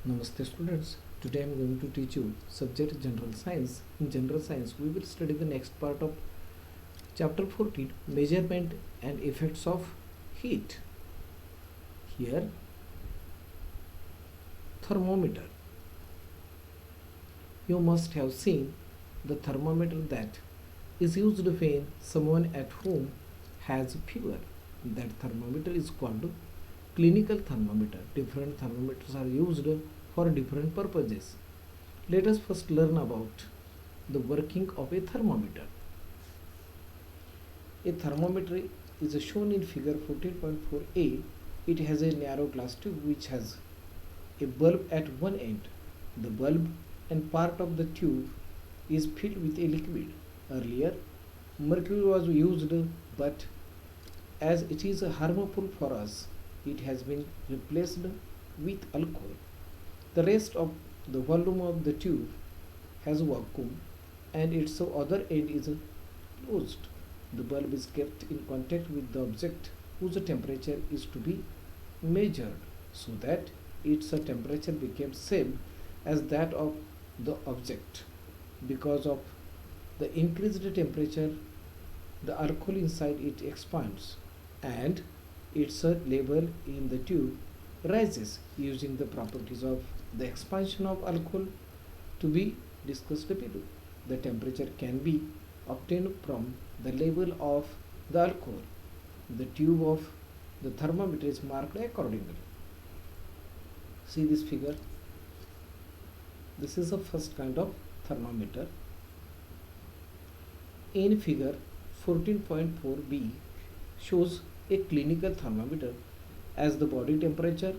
Namaste students. Today I am going to teach you subject general science. In general science we will study the next part of chapter 14, measurement and effects of heat. Here thermometer. You must have seen the thermometer that is used when someone at home has fever. That thermometer is called clinical thermometer. Different thermometers are used for different purposes. Let us first learn about the working of a thermometer. A thermometer is shown in figure 14.4a. It has a narrow glass tube which has a bulb at one end. The bulb and part of the tube is filled with a liquid. Earlier, mercury was used, but as it is harmful for us, it has been replaced with alcohol. The rest of the volume of the tube has vacuum and its other end is closed. The bulb is kept in contact with the object whose temperature is to be measured so that its temperature becomes same as that of the object. Because of the increased temperature, the alcohol inside it expands and its level in the tube rises. Using the properties of the expansion of alcohol to be discussed below, the temperature can be obtained from the level of the alcohol. The tube of the thermometer is marked accordingly. See this figure. This is the first kind of thermometer. In figure 14.4b shows a clinical thermometer. As the body temperature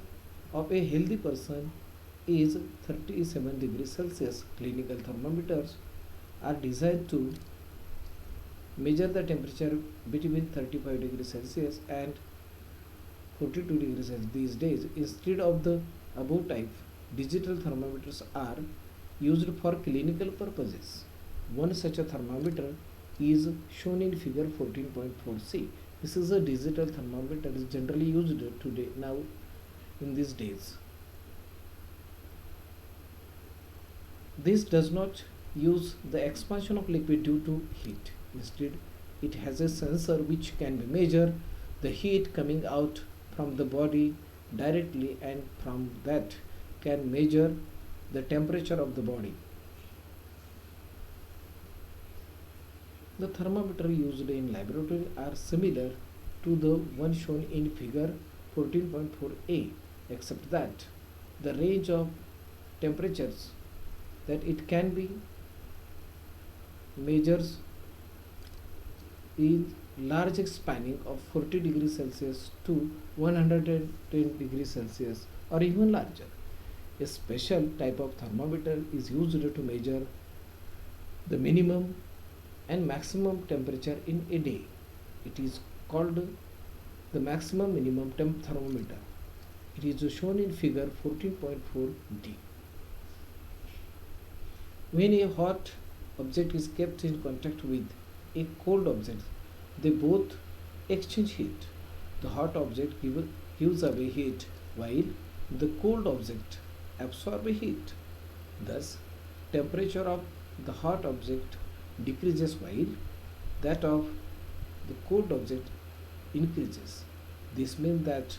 of a healthy person is 37 degrees Celsius, clinical thermometers are designed to measure the temperature between 35 degrees Celsius and 42 degrees Celsius. These days, instead of the above type, digital thermometers are used for clinical purposes. One such a thermometer is shown in figure 14.4c. This is a digital thermometer is generally used today now in these days. This does not use the expansion of liquid due to heat. Instead, it has a sensor which can measure the heat coming out from the body directly, and from that can measure the temperature of the body. The thermometer used in laboratory are similar to the one shown in figure 14.4a, except that the range of temperatures that it can be measures is large, spanning of 40 degrees Celsius to 110 degrees Celsius or even larger. A special type of thermometer is used to measure the minimum and maximum temperature in a day. It is called the maximum minimum temp thermometer. It is shown in figure 14.4d. When a hot object is kept in contact with a cold object, they both exchange heat. The hot object gives away heat while the cold object absorbs heat. Thus, temperature of the hot object decreases while that of the cold object increases. This means that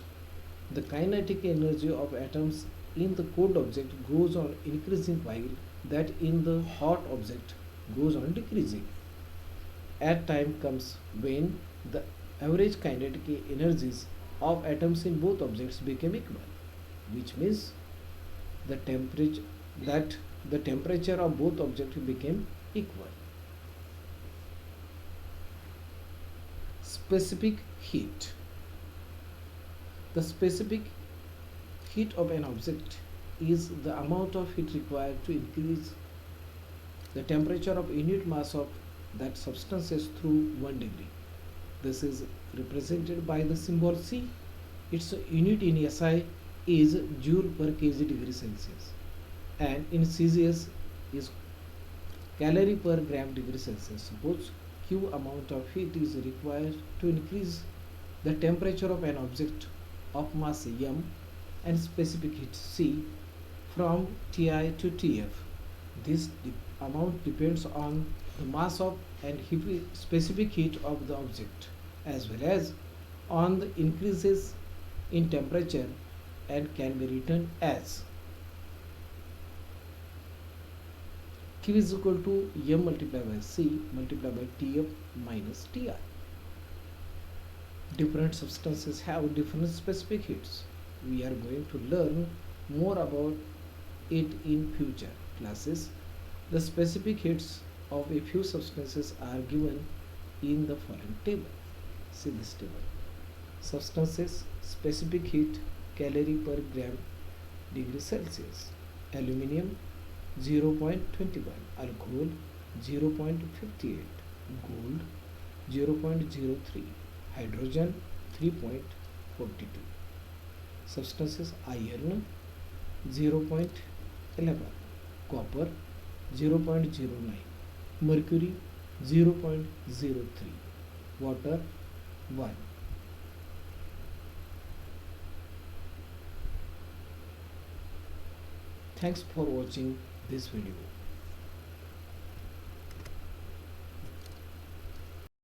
the kinetic energy of atoms in the cold object goes on increasing while that in the hot object goes on decreasing. At time comes when the average kinetic energies of atoms in both objects become equal, which means the temperature of both objects became equal. Specific heat. The specific heat of an object is the amount of heat required to increase the temperature of unit mass of that substances through 1 degree. This is represented by the symbol C. Its unit in SI is joule per kg degree Celsius, and in Celsius is calorie per gram degree Celsius. Suppose Q amount of heat is required to increase the temperature of an object of mass m and specific heat C from Ti to Tf. This amount depends on the mass of and specific heat of the object, as well as on the increases in temperature, and can be written as Q is equal to M multiplied by C multiplied by Tf minus Ti. Different substances have different specific heats. We are going to learn more about it in future classes. The specific heats of a few substances are given in the following table. See this table. Substances specific heat calorie per gram degree Celsius. Aluminium 0.21, alcohol 0.58, gold 0.03, hydrogen 3.42. Substances iron 0.11, copper 0.09, mercury 0.03, water 1. Thanks for watching this video.